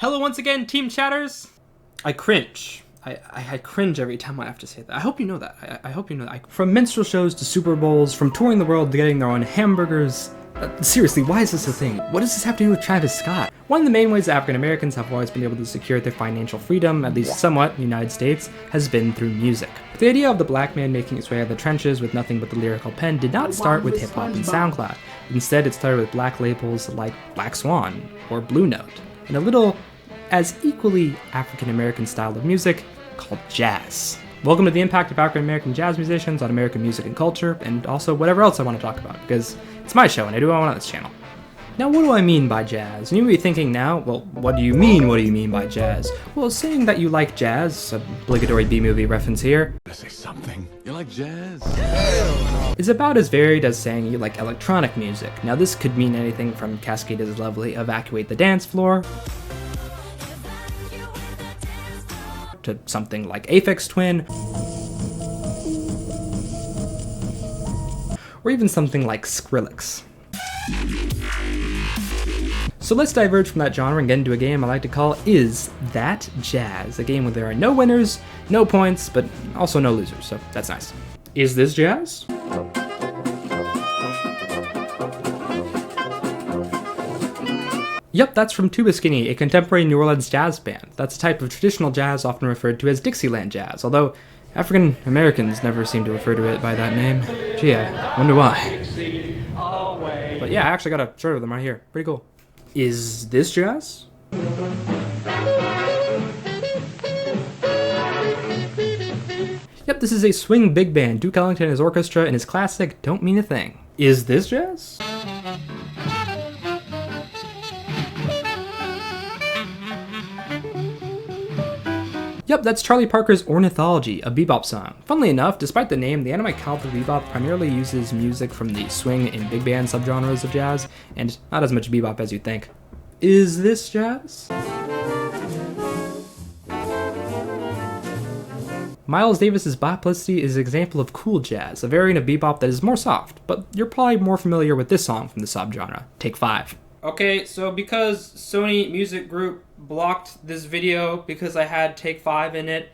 Hello once again, Team Chatters. I cringe. I cringe every time I have to say that. I hope you know that. I hope you know that. From minstrel shows to Super Bowls, from touring the world to getting their own hamburgers. Seriously, why is this a thing? What does this have to do with Travis Scott? One of the main ways African Americans have always been able to secure their financial freedom, at least somewhat, in the United States, has been through music. The idea of the black man making his way out of the trenches with nothing but the lyrical pen did not start with hip-hop and SoundCloud. Instead, it started with black labels like Black Swan or Blue Note, and a little as equally African-American style of music called jazz. Welcome to the impact of African-American jazz musicians on American music and culture, and also whatever else I want to talk about, because it's my show and I do what I want on this channel. Now, what do I mean by jazz? And you may be thinking now, well, what do you mean by jazz? Well, saying that you like jazz, obligatory B-movie reference here, I say something. You like jazz? is about as varied as saying you like electronic music. Now, this could mean anything from Cascade's lovely Evacuate the Dance Floor, to something like Aphex Twin, or even something like Skrillex. So let's diverge from that genre and get into a game I like to call Is That Jazz? A game where there are no winners, no points, but also no losers, so that's nice. Is this jazz? Yep, that's from Tuba Skinny, a contemporary New Orleans jazz band. That's a type of traditional jazz often referred to as Dixieland jazz, although African Americans never seem to refer to it by that name. Gee, I wonder why. But yeah, I actually got a shirt of them right here. Pretty cool. Is this jazz? Yep, this is a swing big band. Duke Ellington and his orchestra and his classic Don't Mean a Thing. Is this jazz? Yep, that's Charlie Parker's Ornithology, a bebop song. Funnily enough, despite the name, the anime cowboy bebop primarily uses music from the swing and big band subgenres of jazz, and not as much bebop as you'd think. Is this jazz? Miles Davis's Boplicity is an example of cool jazz, a variant of bebop that is more soft, but you're probably more familiar with this song from the subgenre. Take 5. Okay, so because Sony Music Group blocked this video because I had Take 5 in it,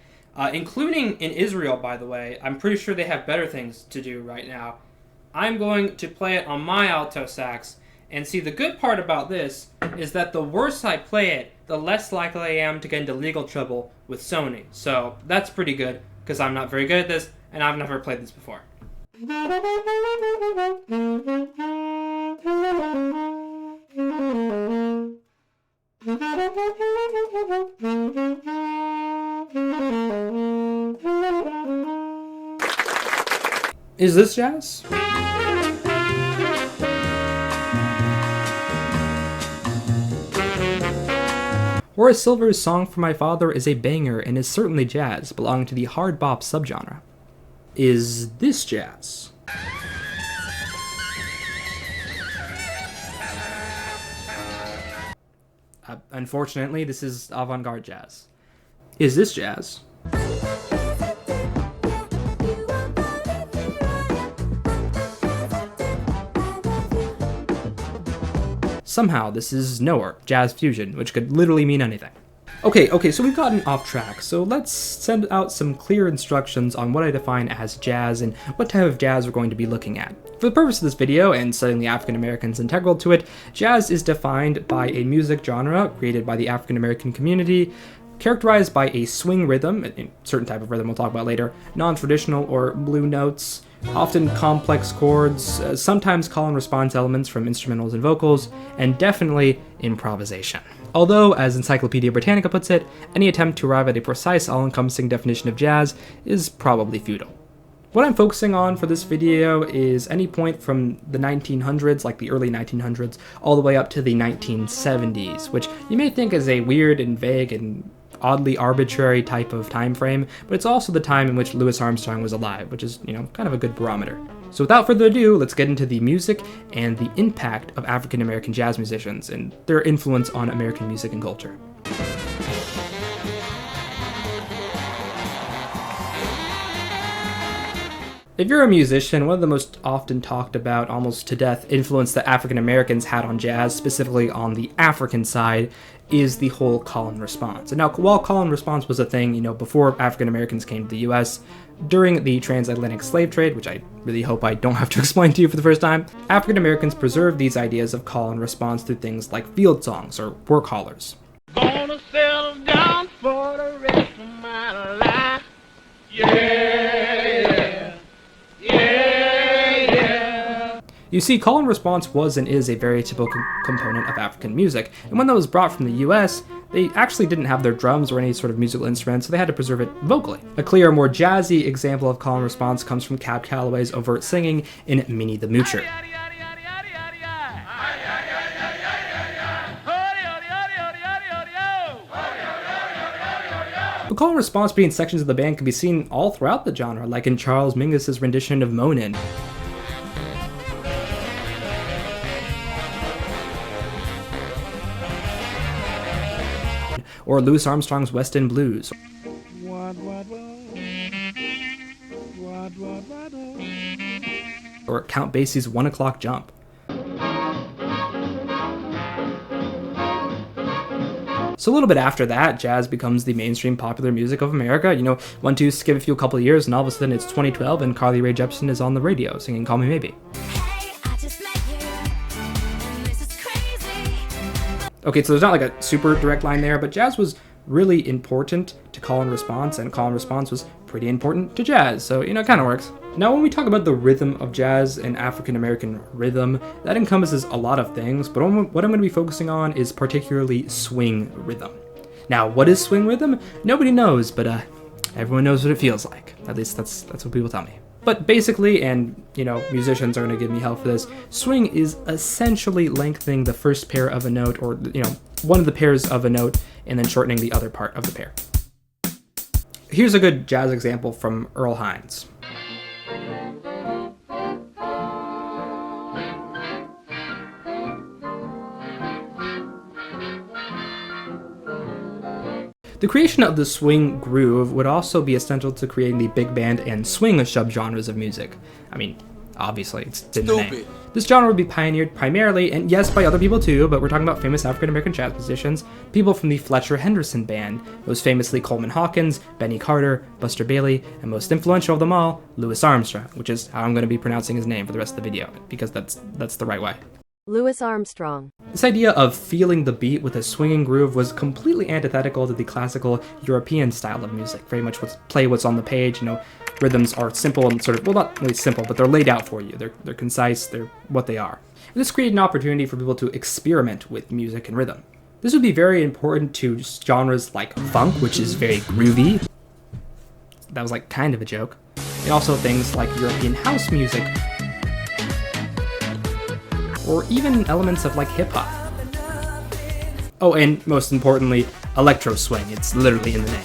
including in Israel, by the way, I'm pretty sure they have better things to do right now. I'm going to play it on my alto sax, and see, the good part about this is that the worse I play it, the less likely I am to get into legal trouble with Sony. So that's pretty good, because I'm not very good at this, and I've never played this before. Is this jazz? Horace Silver's Song for My Father is a banger and is certainly jazz, belonging to the hard bop subgenre. Is this jazz? Unfortunately, this is avant-garde jazz. Is this jazz? Somehow, this is nowhere, jazz fusion, which could literally mean anything. Okay, so we've gotten off track, so let's send out some clear instructions on what I define as jazz and what type of jazz we're going to be looking at. For the purpose of this video, and studying the African Americans integral to it, jazz is defined by a music genre created by the African American community, characterized by a swing rhythm, a certain type of rhythm we'll talk about later, non-traditional or blue notes, often complex chords, sometimes call and response elements from instrumentals and vocals, and definitely improvisation. Although, as Encyclopedia Britannica puts it, any attempt to arrive at a precise, all-encompassing definition of jazz is probably futile. What I'm focusing on for this video is any point from the 1900s, like the early 1900s, all the way up to the 1970s, which you may think is a weird and vague and oddly arbitrary type of time frame, but it's also the time in which Louis Armstrong was alive, which is, kind of a good barometer. So without further ado, let's get into the music and the impact of African American jazz musicians and their influence on American music and culture. If you're a musician, one of the most often talked about, almost to death, influence that African Americans had on jazz, specifically on the African side, is the whole call and response. And now, while call and response was a thing, before African Americans came to the US, during the transatlantic slave trade, which I really hope I don't have to explain to you for the first time, African Americans preserved these ideas of call and response through things like field songs or work hollers. Gonna settle down for the rest of my life. Yeah. You see, call and response was and is a very typical component of African music, and when that was brought from the US, they actually didn't have their drums or any sort of musical instrument, so they had to preserve it vocally. A clear, more jazzy example of call and response comes from Cab Calloway's overt singing in Minnie the Moocher. But call and response between sections of the band can be seen all throughout the genre, like in Charles Mingus's rendition of Moanin'. Or Louis Armstrong's West End Blues. Or Count Basie's 1 O'Clock Jump. So a little bit after that, jazz becomes the mainstream popular music of America. One, two, skip a few couple of years, and all of a sudden it's 2012 and Carly Rae Jepsen is on the radio singing Call Me Maybe. Okay, so there's not like a super direct line there, but jazz was really important to call and response was pretty important to jazz, so it kind of works. Now, when we talk about the rhythm of jazz and African American rhythm, that encompasses a lot of things, but what I'm going to be focusing on is particularly swing rhythm. Now, what is swing rhythm? Nobody knows, but everyone knows what it feels like. At least that's what people tell me. But basically, and musicians are going to give me help for this, swing is essentially lengthening the first pair of a note, or one of the pairs of a note, and then shortening the other part of the pair. Here's a good jazz example from Earl Hines. The creation of the swing groove would also be essential to creating the big band and swing subgenres of music. I mean, obviously, it's in the name. This genre would be pioneered primarily, and yes, by other people too, but we're talking about famous African-American jazz musicians, people from the Fletcher Henderson Band, most famously Coleman Hawkins, Benny Carter, Buster Bailey, and most influential of them all, Louis Armstrong, which is how I'm going to be pronouncing his name for the rest of the video, because that's the right way. Louis Armstrong. This idea of feeling the beat with a swinging groove was completely antithetical to the classical European style of music. Very much play what's on the page, rhythms are simple and sort of, well, not really simple, but they're laid out for you. They're concise, they're what they are. And this created an opportunity for people to experiment with music and rhythm. This would be very important to genres like funk, which is very groovy. That was like kind of a joke. And also things like European house music, or even elements of like hip-hop. Oh, and most importantly, electro swing. It's literally in the name.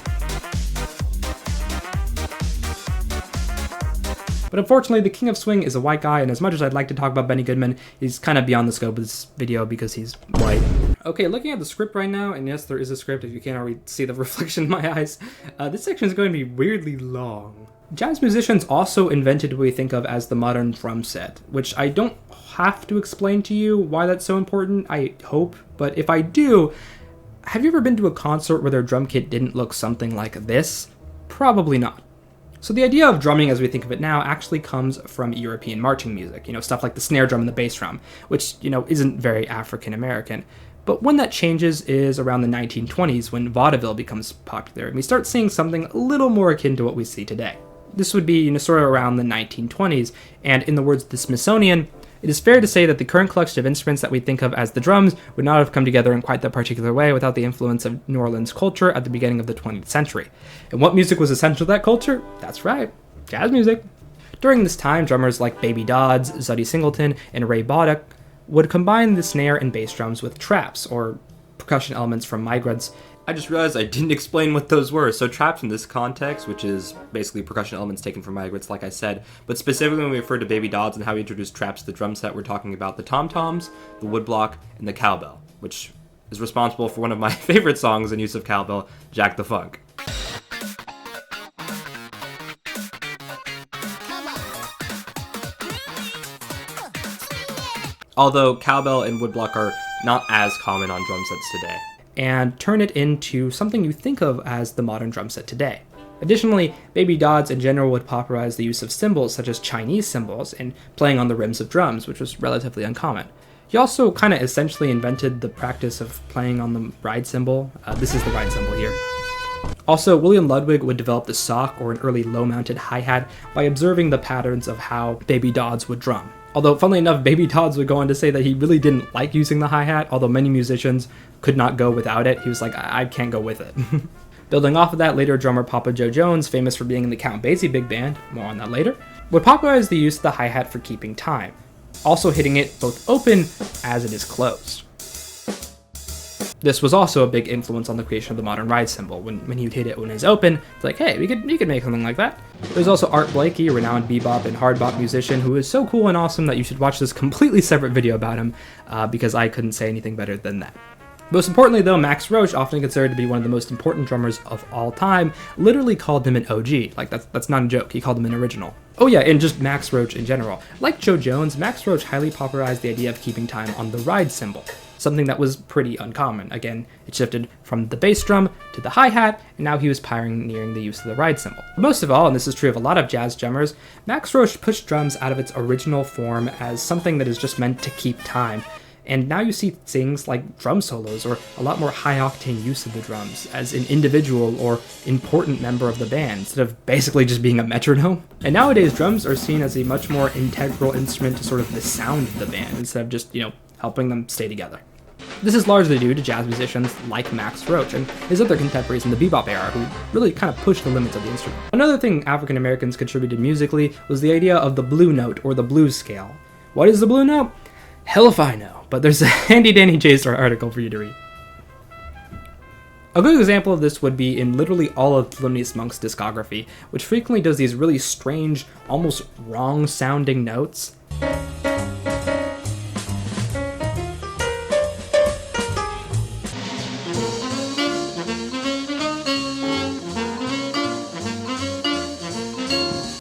But unfortunately, the king of swing is a white guy, and as much as I'd like to talk about Benny Goodman, he's kind of beyond the scope of this video because he's white. Okay, looking at the script right now, and yes, there is a script if you can't already see the reflection in my eyes, this section is going to be weirdly long. Jazz musicians also invented what we think of as the modern drum set, which I don't have to explain to you why that's so important, I hope, but if I do, have you ever been to a concert where their drum kit didn't look something like this? Probably not. So the idea of drumming as we think of it now actually comes from European marching music, stuff like the snare drum and the bass drum, which, isn't very African American. But when that changes is around the 1920s when vaudeville becomes popular, and we start seeing something a little more akin to what we see today. This would be, sort of around the 1920s, and in the words of the Smithsonian, it is fair to say that the current collection of instruments that we think of as the drums would not have come together in quite that particular way without the influence of New Orleans culture at the beginning of the 20th century. And what music was essential to that culture? That's right, jazz music. During this time, drummers like Baby Dodds, Zutty Singleton, and Ray Boddock would combine the snare and bass drums with traps, or percussion elements from migrants. I just realized I didn't explain what those were. So traps in this context, which is basically percussion elements taken from migrants, like I said, but specifically when we refer to Baby Dodds and how we introduced traps to the drum set, we're talking about the tom-toms, the woodblock, and the cowbell, which is responsible for one of my favorite songs in use of cowbell, Jack the Funk. although cowbell and woodblock are not as common on drum sets today, and turn it into something you think of as the modern drum set today. Additionally, Baby Dodds in general would popularize the use of cymbals such as Chinese cymbals and playing on the rims of drums, which was relatively uncommon. He also kind of essentially invented the practice of playing on the ride cymbal. This is the ride cymbal here. Also, William Ludwig would develop the sock, or an early low-mounted hi-hat, by observing the patterns of how Baby Dodds would drum. Although, funnily enough, Baby Dodds would go on to say that he really didn't like using the hi-hat, although many musicians could not go without it. He was like, I can't go with it. Building off of that, later drummer Papa Joe Jones, famous for being in the Count Basie Big Band, more on that later, would popularize the use of the hi-hat for keeping time, also hitting it both open as it is closed. This was also a big influence on the creation of the modern ride cymbal. When you'd hit it when it's open, it's like, hey, we could make something like that. There's also Art Blakey, a renowned bebop and hard bop musician who is so cool and awesome that you should watch this completely separate video about him, because I couldn't say anything better than that. Most importantly though, Max Roach, often considered to be one of the most important drummers of all time, literally called him an OG. Like, that's not a joke, he called him an original. Oh yeah, and just Max Roach in general. Like Joe Jones, Max Roach highly popularized the idea of keeping time on the ride cymbal, something that was pretty uncommon. Again, it shifted from the bass drum to the hi-hat, and now he was pioneering the use of the ride cymbal. Most of all, and this is true of a lot of jazz drummers, Max Roach pushed drums out of its original form as something that is just meant to keep time. And now you see things like drum solos, or a lot more high-octane use of the drums as an individual or important member of the band, instead of basically just being a metronome. And nowadays, drums are seen as a much more integral instrument to sort of the sound of the band, instead of just, helping them stay together. This is largely due to jazz musicians like Max Roach and his other contemporaries in the bebop era, who really kind of pushed the limits of the instrument. Another thing African Americans contributed musically was the idea of the blue note, or the blues scale. What is the blue note? Hell if I know, but there's a handy dandy JSTOR article for you to read. A good example of this would be in literally all of Thelonious Monk's discography, which frequently does these really strange, almost wrong sounding notes.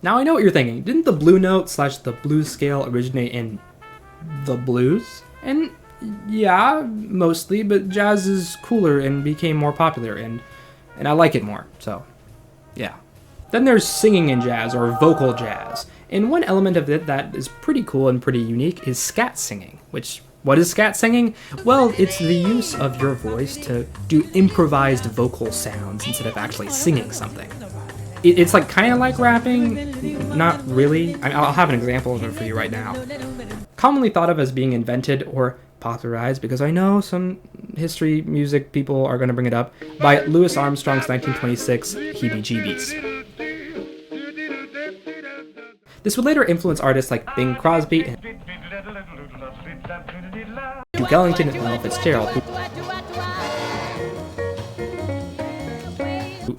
Now I know what you're thinking, didn't the blue note / the blues scale originate in the blues? And yeah, mostly, but jazz is cooler and became more popular, and I like it more, so yeah. Then there's singing in jazz, or vocal jazz, and one element of it that is pretty cool and pretty unique is scat singing, which, what is scat singing? Well, it's the use of your voice to do improvised vocal sounds instead of actually singing something. It's like kind of like rapping, not really. I'll have an example of it for you right now. Commonly thought of as being invented or popularized, because I know some history music people are going to bring it up, by Louis Armstrong's 1926 Heebie-Jeebies. This would later influence artists like Bing Crosby and Duke Ellington and Ella Fitzgerald, who,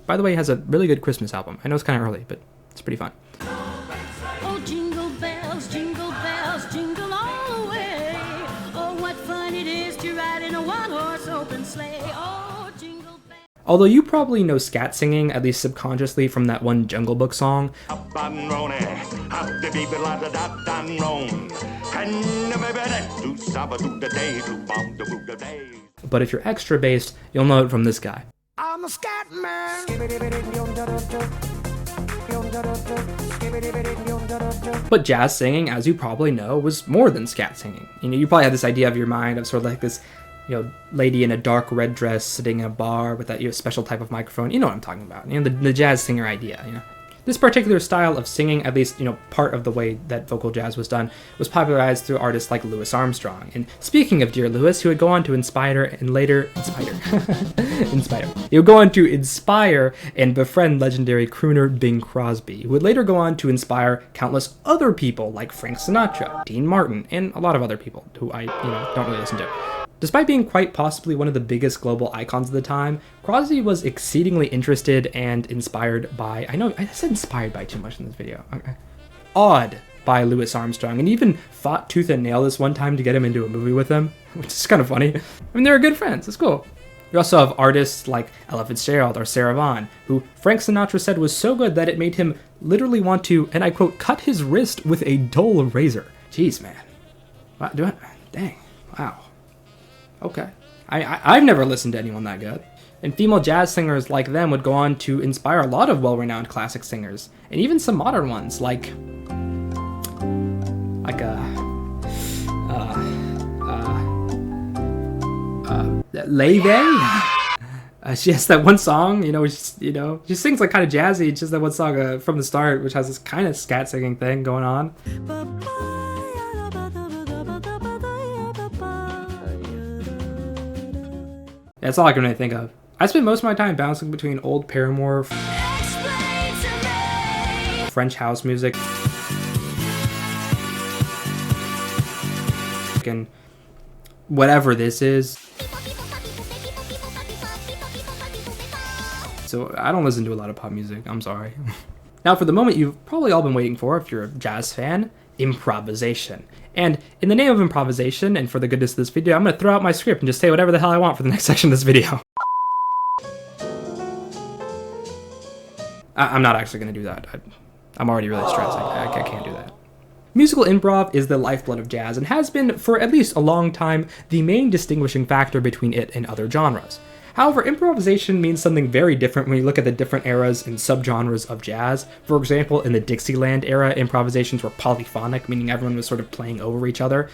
by the way, has a really good Christmas album. I know it's kind of early, but it's pretty fun. Oh, jingle bells, jingle all the way. Oh, what fun it is to ride in a one-horse open sleigh. Oh, jingle bells. Although you probably know scat singing, at least subconsciously, from that one Jungle Book song. But if you're extra based, you'll know it from this guy. I'm a scat man. But jazz singing, as you probably know, was more than scat singing. You probably have this idea of your mind of sort of like this, lady in a dark red dress sitting in a bar with that special type of microphone. You know what I'm talking about. The jazz singer idea. This particular style of singing, at least, part of the way that vocal jazz was done, was popularized through artists like Louis Armstrong. And speaking of dear Louis, he would go on to inspire and befriend legendary crooner Bing Crosby, who would later go on to inspire countless other people like Frank Sinatra, Dean Martin, and a lot of other people who I, don't really listen to. Despite being quite possibly one of the biggest global icons of the time, Crosby was exceedingly interested and inspired by, I know I said inspired by too much in this video, awed by Louis Armstrong, and even fought tooth and nail this one time to get him into a movie with him, which is kind of funny. They were good friends, it's cool. You also have artists like Ella Fitzgerald or Sarah Vaughan, who Frank Sinatra said was so good that it made him literally want to, and I quote, cut his wrist with a dull razor. Jeez, man. Dang. Wow. Okay. I've never listened to anyone that good. And female jazz singers like them would go on to inspire a lot of well-renowned classic singers, and even some modern ones, like Leve. She has that one song, she sings like kind of jazzy. It's just that one song from the start, which has this kind of scat singing thing going on. That's all I can really think of. I spend most of my time bouncing between old Paramore, French house music, and whatever this is. So I don't listen to a lot of pop music, I'm sorry. Now for the moment you've probably all been waiting for, if you're a jazz fan, improvisation. And in the name of improvisation, and for the goodness of this video, I'm going to throw out my script and just say whatever the hell I want for the next section of this video. I'm not actually going to do that. I'm already really stressed. I can't do that. Musical improv is the lifeblood of jazz and has been, for at least a long time, the main distinguishing factor between it and other genres. However, improvisation means something very different when you look at the different eras and subgenres of jazz. For example, in the Dixieland era, improvisations were polyphonic, meaning everyone was sort of playing over each other.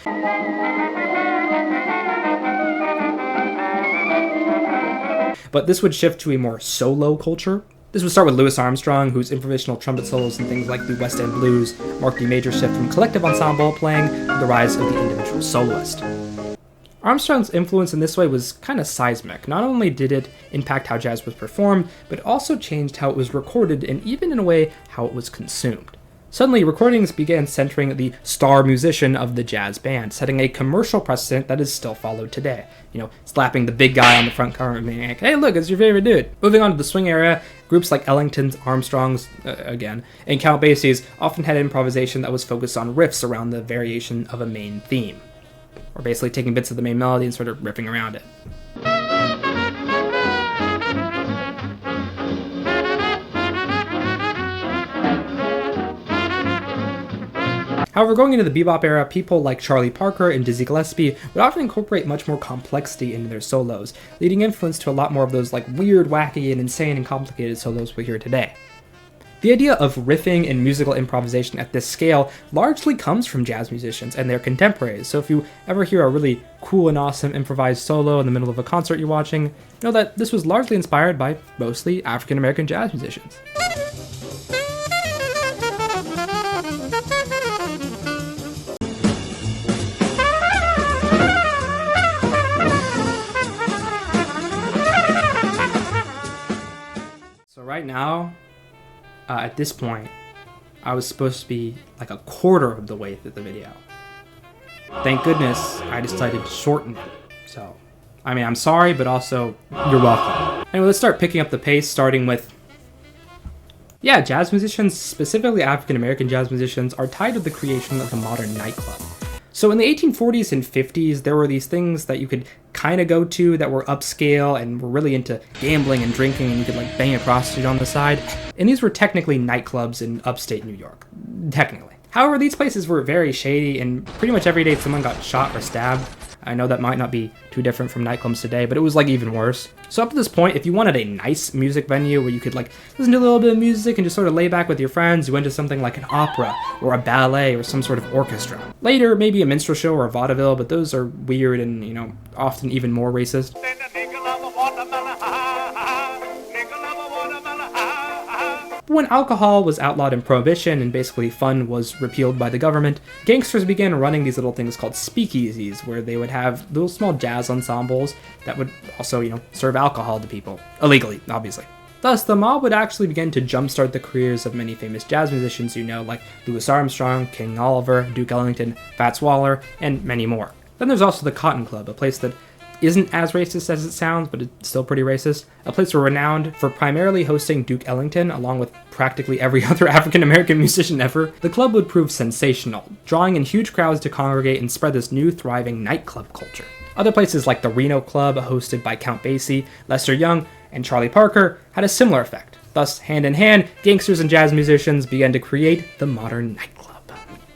But this would shift to a more solo culture. This would start with Louis Armstrong, whose improvisational trumpet solos and things like the West End Blues marked a major shift from collective ensemble playing to the rise of the individual soloist. Armstrong's influence in this way was kind of seismic. Not only did it impact how jazz was performed, but also changed how it was recorded and even in a way how it was consumed. Suddenly, recordings began centering the star musician of the jazz band, setting a commercial precedent that is still followed today. Slapping the big guy on the front cover and being like, hey look, it's your favorite dude. Moving on to the swing era, groups like Ellington's, Armstrong's, and Count Basie's often had improvisation that was focused on riffs around the variation of a main theme. Or basically taking bits of the main melody and sort of riffing around it. However, going into the bebop era, people like Charlie Parker and Dizzy Gillespie would often incorporate much more complexity into their solos, leading influence to a lot more of those weird, wacky, and insane and complicated solos we hear today. The idea of riffing and musical improvisation at this scale largely comes from jazz musicians and their contemporaries, so if you ever hear a really cool and awesome improvised solo in the middle of a concert you're watching, know that this was largely inspired by mostly African American jazz musicians. So right now, at this point, I was supposed to be like a quarter of the way through the video. Thank goodness I decided to shorten it. So, I'm sorry, but also, you're welcome. Anyway, let's start picking up the pace, starting with... Yeah, jazz musicians, specifically African-American jazz musicians, are tied to the creation of the modern nightclub. So in the 1840s and 50s, there were these things that you could kind of go to that were upscale and were really into gambling and drinking, and you could bang a prostitute on the side. And these were technically nightclubs in upstate New York. Technically. However, these places were very shady, and pretty much every day someone got shot or stabbed. I know that might not be too different from nightclubs today, but it was even worse. So up to this point, if you wanted a nice music venue where you could listen to a little bit of music and just sort of lay back with your friends, you went to something like an opera or a ballet or some sort of orchestra. Later, maybe a minstrel show or a vaudeville, but those are weird and, often even more racist. When alcohol was outlawed in Prohibition and basically fun was repealed by the government, gangsters began running these little things called speakeasies, where they would have little small jazz ensembles that would also, serve alcohol to people. Illegally, obviously. Thus, the mob would actually begin to jumpstart the careers of many famous jazz musicians like Louis Armstrong, King Oliver, Duke Ellington, Fats Waller, and many more. Then there's also the Cotton Club, a place that isn't as racist as it sounds, but it's still pretty racist. A place renowned for primarily hosting Duke Ellington, along with practically every other African-American musician ever. The club would prove sensational, drawing in huge crowds to congregate and spread this new, thriving nightclub culture. Other places like the Reno Club, hosted by Count Basie, Lester Young, and Charlie Parker, had a similar effect. Thus, hand in hand, gangsters and jazz musicians began to create the modern nightclub.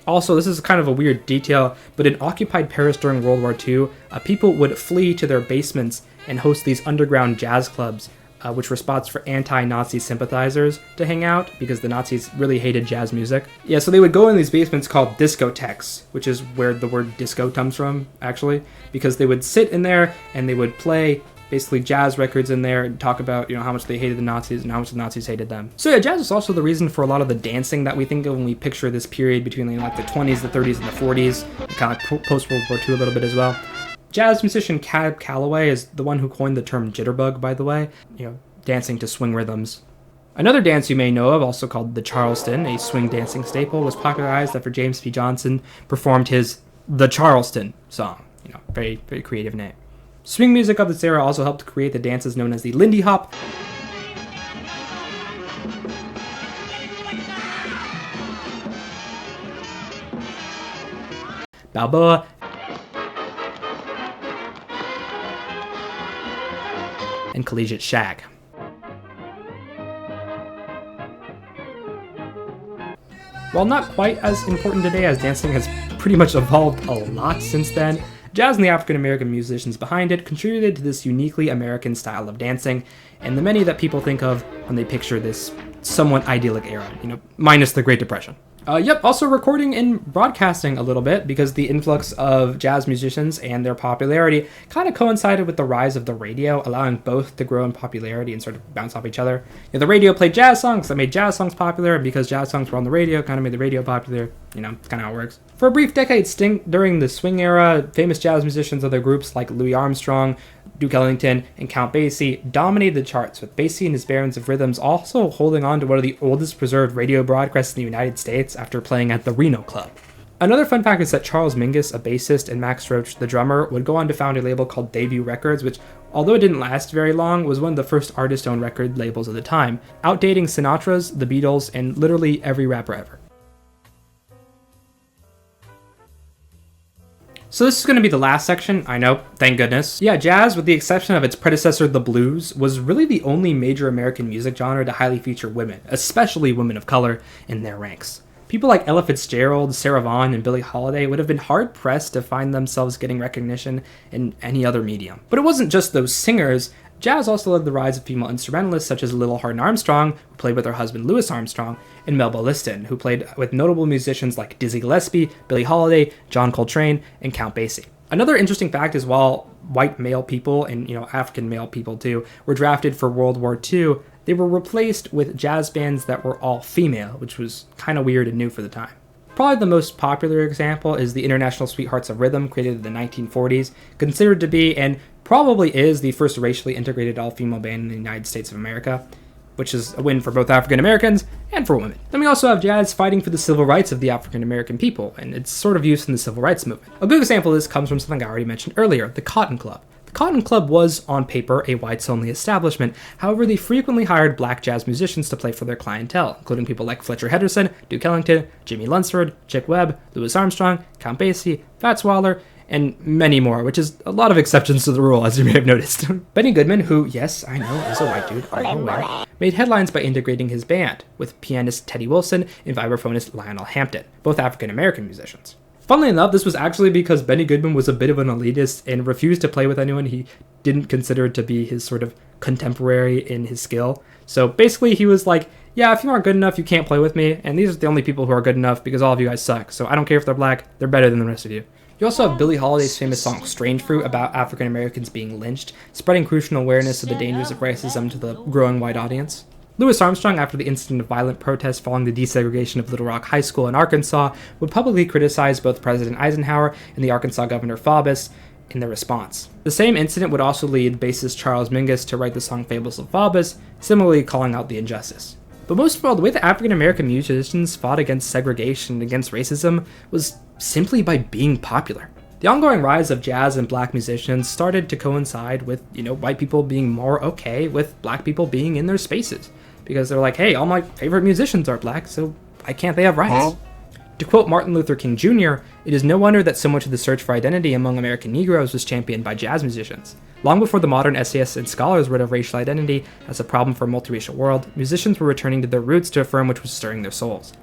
Also, this is kind of a weird detail, but in occupied Paris during World War II, people would flee to their basements and host these underground jazz clubs, which were spots for anti-Nazi sympathizers to hang out because the Nazis really hated jazz music. Yeah, so they would go in these basements called discotheques, which is where the word disco comes from, actually, because they would sit in there and they would play basically jazz records in there and talk about, how much they hated the Nazis and how much the Nazis hated them. So yeah, jazz is also the reason for a lot of the dancing that we think of when we picture this period between like the 20s, the 30s, and the 40s, and kind of like post-World War II a little bit as well. Jazz musician Cab Calloway is the one who coined the term jitterbug, by the way, dancing to swing rhythms. Another dance you may know of, also called the Charleston, a swing dancing staple, was popularized after James P. Johnson performed his The Charleston song. Very, very creative name. Swing music of this era also helped create the dances known as the Lindy Hop, Balboa, and collegiate shag. While not quite as important today, as dancing has pretty much evolved a lot since then, jazz and the African-American musicians behind it contributed to this uniquely American style of dancing, and the many that people think of when they picture this somewhat idyllic era, minus the Great Depression. Also recording and broadcasting a little bit, because the influx of jazz musicians and their popularity kind of coincided with the rise of the radio, allowing both to grow in popularity and sort of bounce off each other. The radio played jazz songs that made jazz songs popular, and because jazz songs were on the radio, kind of made the radio popular. It's kind of how it works. For a brief decade stint during the swing era, famous jazz musicians of other groups like Louis Armstrong, Duke Ellington, and Count Basie dominated the charts, with Basie and his Barons of Rhythms also holding on to one of the oldest preserved radio broadcasts in the United States after playing at the Reno Club. Another fun fact is that Charles Mingus, a bassist, and Max Roach, the drummer, would go on to found a label called Debut Records, which, although it didn't last very long, was one of the first artist-owned record labels of the time, outdating Sinatra's, the Beatles, and literally every rapper ever. So this is going to be the last section, I know, thank goodness. Yeah, jazz, with the exception of its predecessor, the blues, was really the only major American music genre to highly feature women, especially women of color, in their ranks. People like Ella Fitzgerald, Sarah Vaughan, and Billie Holiday would have been hard-pressed to find themselves getting recognition in any other medium. But it wasn't just those singers. Jazz also led the rise of female instrumentalists such as Little Hardin Armstrong, who played with her husband Louis Armstrong, and Melba Liston, who played with notable musicians like Dizzy Gillespie, Billie Holiday, John Coltrane, and Count Basie. Another interesting fact is while white male people, and African male people too, were drafted for World War II, they were replaced with jazz bands that were all female, which was kind of weird and new for the time. Probably the most popular example is the International Sweethearts of Rhythm, created in the 1940s, considered to be, and probably is, the first racially integrated all-female band in the United States of America, which is a win for both African Americans and for women. Then we also have jazz fighting for the civil rights of the African American people, and its sort of use in the civil rights movement. A good example of this comes from something I already mentioned earlier, the Cotton Club. The Cotton Club was, on paper, a whites-only establishment. However, they frequently hired black jazz musicians to play for their clientele, including people like Fletcher Henderson, Duke Ellington, Jimmy Lunsford, Chick Webb, Louis Armstrong, Count Basie, Fats Waller, and many more, which is a lot of exceptions to the rule, as you may have noticed. Benny Goodman, who, yes, I know, is a white dude, are you aware, made headlines by integrating his band with pianist Teddy Wilson and vibraphonist Lionel Hampton, both African-American musicians. Funnily enough, this was actually because Benny Goodman was a bit of an elitist and refused to play with anyone he didn't consider to be his sort of contemporary in his skill. So basically he was like, yeah, if you aren't good enough, you can't play with me, and these are the only people who are good enough because all of you guys suck, so I don't care if they're black, they're better than the rest of you. You also have Billie Holiday's famous song Strange Fruit about African Americans being lynched, spreading crucial awareness of the dangers of racism to the growing white audience. Louis Armstrong, after the incident of violent protests following the desegregation of Little Rock High School in Arkansas, would publicly criticize both President Eisenhower and the Arkansas Governor Faubus in their response. The same incident would also lead bassist Charles Mingus to write the song Fables of Faubus, similarly calling out the injustice. But most of all, the way that African American musicians fought against segregation and against racism was simply by being popular. The ongoing rise of jazz and black musicians started to coincide with, white people being more okay with black people being in their spaces. Because they're like, hey, all my favorite musicians are black, so why can't they have rights? To quote Martin Luther King Jr., it is no wonder that so much of the search for identity among American Negroes was championed by jazz musicians. Long before the modern essayists and scholars read of racial identity as a problem for a multiracial world, musicians were returning to their roots to affirm which was stirring their souls.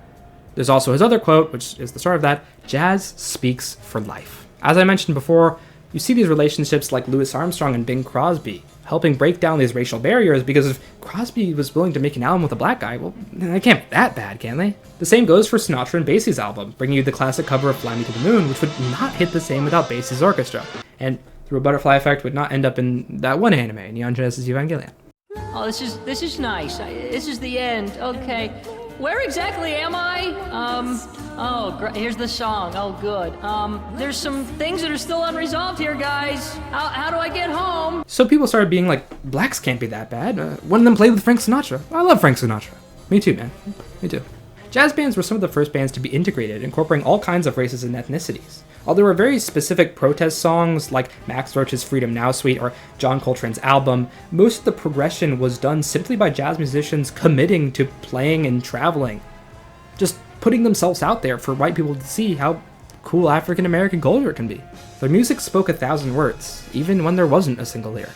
There's also his other quote, which is the start of that: "Jazz speaks for life." As I mentioned before, you see these relationships like Louis Armstrong and Bing Crosby helping break down these racial barriers, because if Crosby was willing to make an album with a black guy, well, they can't be that bad, can they? The same goes for Sinatra and Basie's album, bringing you the classic cover of Fly Me to the Moon, which would not hit the same without Basie's orchestra, and through a butterfly effect would not end up in that one anime, Neon Genesis Evangelion. Oh, this is nice. This is the end. Okay. Where exactly am I? Here's the song. Oh, good. There's some things that are still unresolved here, guys. How do I get home? So people started being like, blacks can't be that bad. One of them played with Frank Sinatra. I love Frank Sinatra. Me too, man. Me too. Jazz bands were some of the first bands to be integrated, incorporating all kinds of races and ethnicities. While there were very specific protest songs like Max Roach's Freedom Now Suite or John Coltrane's Album, most of the progression was done simply by jazz musicians committing to playing and traveling. Just putting themselves out there for white people to see how cool African American culture can be. Their music spoke 1,000 words, even when there wasn't a single lyric.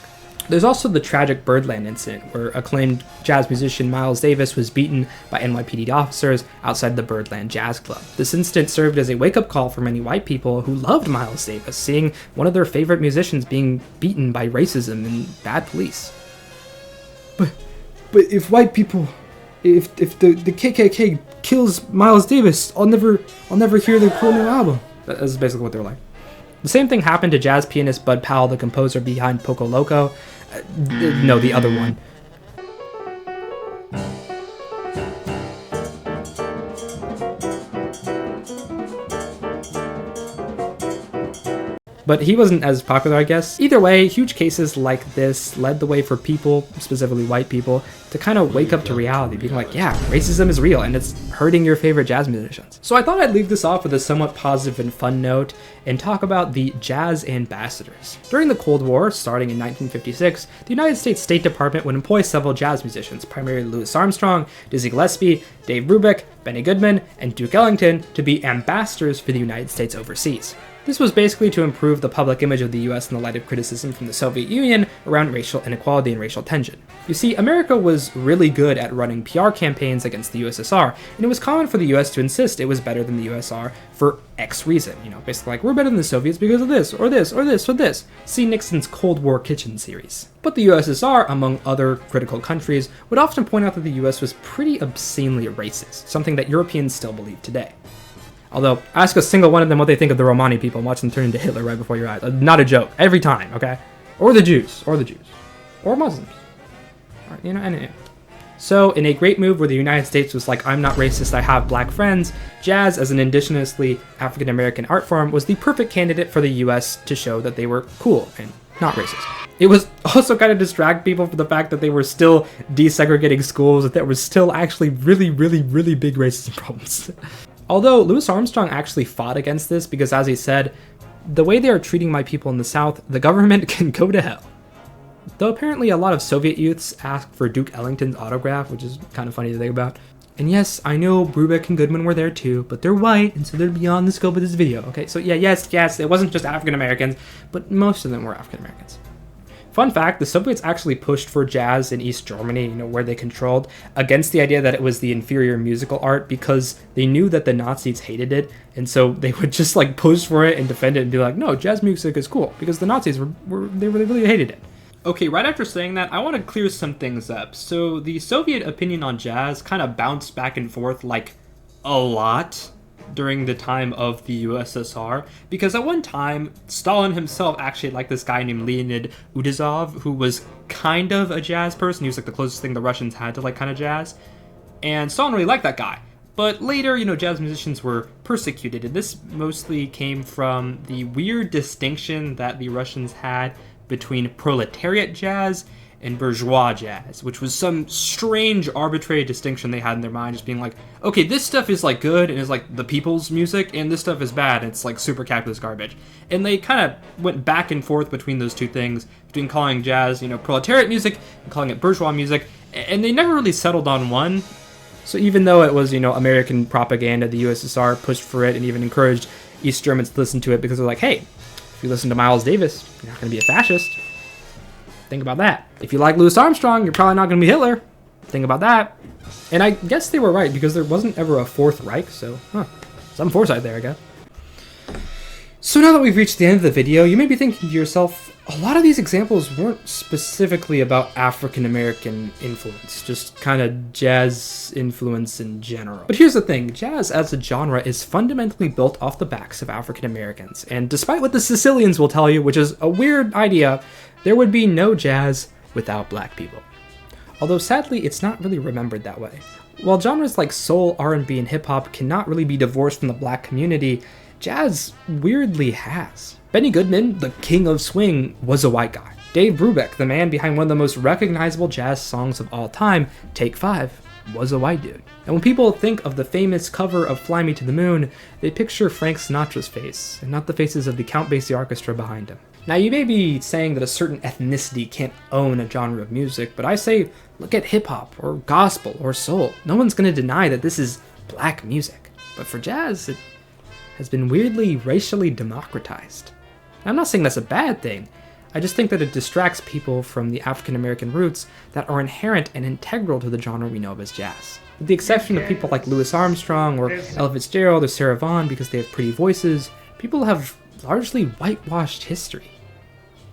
There's also the tragic Birdland incident, where acclaimed jazz musician Miles Davis was beaten by NYPD officers outside the Birdland Jazz Club. This incident served as a wake-up call for many white people who loved Miles Davis, seeing one of their favorite musicians being beaten by racism and bad police. But if white people, if the KKK kills Miles Davis, I'll never hear their cool new album. That's basically what they're like. The same thing happened to jazz pianist Bud Powell, the composer behind Poco Loco. No, the other one. But he wasn't as popular, I guess. Either way, huge cases like this led the way for people, specifically white people, to kind of wake up to reality, being like, yeah, racism is real and it's hurting your favorite jazz musicians. So I thought I'd leave this off with a somewhat positive and fun note and talk about the jazz ambassadors. During the Cold War, starting in 1956, the United States State Department would employ several jazz musicians, primarily Louis Armstrong, Dizzy Gillespie, Dave Brubeck, Benny Goodman, and Duke Ellington, to be ambassadors for the United States overseas. This was basically to improve the public image of the US in the light of criticism from the Soviet Union around racial inequality and racial tension. You see, America was really good at running PR campaigns against the USSR, and it was common for the US to insist it was better than the USSR for X reason. Basically like, we're better than the Soviets because of this, or this, or this, or this. See Nixon's Cold War Kitchen series. But the USSR, among other critical countries, would often point out that the US was pretty obscenely racist, something that Europeans still believe today. Although, ask a single one of them what they think of the Romani people and watch them turn into Hitler right before your eyes. Not a joke. Every time, okay? Or the Jews. Or Muslims. Or, anyway. So, in a great move where the United States was like, I'm not racist, I have black friends, jazz, as an indigenously African-American art form, was the perfect candidate for the US to show that they were cool and not racist. It was also kind of distract people from the fact that they were still desegregating schools, that there was still actually really, really, really big racism problems. Although Louis Armstrong actually fought against this because, as he said, the way they are treating my people in the South, the government can go to hell. Though apparently a lot of Soviet youths asked for Duke Ellington's autograph, which is kind of funny to think about. And yes, I know Brubeck and Goodman were there too, but they're white, and so they're beyond the scope of this video. Okay, so yeah, yes, it wasn't just African Americans, but most of them were African Americans. Fun fact, the Soviets actually pushed for jazz in East Germany, where they controlled, against the idea that it was the inferior musical art, because they knew that the Nazis hated it, and so they would just like push for it and defend it and be like, no, jazz music is cool, because the Nazis they really hated it. Okay, right after saying that, I want to clear some things up. So the Soviet opinion on jazz kind of bounced back and forth like a lot during the time of the USSR, because at one time, Stalin himself actually liked this guy named Leonid Udazov, who was kind of a jazz person. He was like the closest thing the Russians had to like kind of jazz, and Stalin really liked that guy. But later, jazz musicians were persecuted, and this mostly came from the weird distinction that the Russians had between proletariat jazz and bourgeois jazz, which was some strange arbitrary distinction they had in their mind, just being like, okay, this stuff is like good and is like the people's music, and this stuff is bad and it's like super capitalist garbage. And they kind of went back and forth between those two things, between calling jazz, proletariat music and calling it bourgeois music, and they never really settled on one. So even though it was, American propaganda, the USSR pushed for it and even encouraged East Germans to listen to it because they're like, hey, if you listen to Miles Davis, you're not going to be a fascist. Think about that. If you like Louis Armstrong, you're probably not going to be Hitler. Think about that. And I guess they were right, because there wasn't ever a Fourth Reich, so, some foresight there, I guess. So now that we've reached the end of the video, you may be thinking to yourself, a lot of these examples weren't specifically about African American influence, just kind of jazz influence in general. But here's the thing, jazz as a genre is fundamentally built off the backs of African Americans, and despite what the Sicilians will tell you, which is a weird idea, there would be no jazz without black people. Although sadly, it's not really remembered that way. While genres like soul, R&B, and hip-hop cannot really be divorced from the black community, jazz weirdly has. Benny Goodman, the king of swing, was a white guy. Dave Brubeck, the man behind one of the most recognizable jazz songs of all time, Take 5, was a white dude. And when people think of the famous cover of Fly Me to the Moon, they picture Frank Sinatra's face, and not the faces of the Count Basie Orchestra behind him. Now you may be saying that a certain ethnicity can't own a genre of music, but I say, look at hip-hop, or gospel, or soul. No one's gonna deny that this is black music. But for jazz, it has been weirdly racially democratized. Now, I'm not saying that's a bad thing, I just think that it distracts people from the African American roots that are inherent and integral to the genre we know of as jazz. With the exception of people like Louis Armstrong or Ella Fitzgerald or Sarah Vaughan because they have pretty voices, people have largely whitewashed history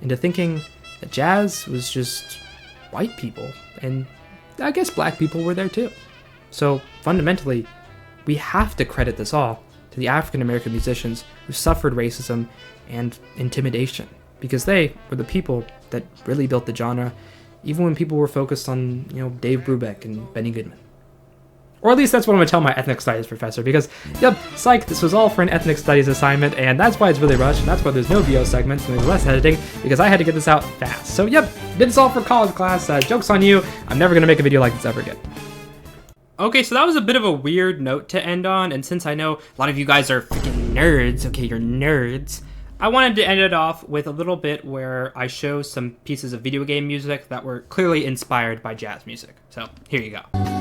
into thinking that jazz was just white people, and I guess black people were there too. So fundamentally, we have to credit this all to the African American musicians who suffered racism and intimidation, because they were the people that really built the genre, even when people were focused on, Dave Brubeck and Benny Goodman. Or at least that's what I'm gonna tell my ethnic studies professor, because, psych, this was all for an ethnic studies assignment, and that's why it's really rushed, and that's why there's no VO segments and there's less editing, because I had to get this out fast. So did this all for college class, joke's on you, I'm never gonna make a video like this ever again. Okay, so that was a bit of a weird note to end on, and since I know a lot of you guys are freaking nerds, okay, you're nerds, I wanted to end it off with a little bit where I show some pieces of video game music that were clearly inspired by jazz music. So, here you go.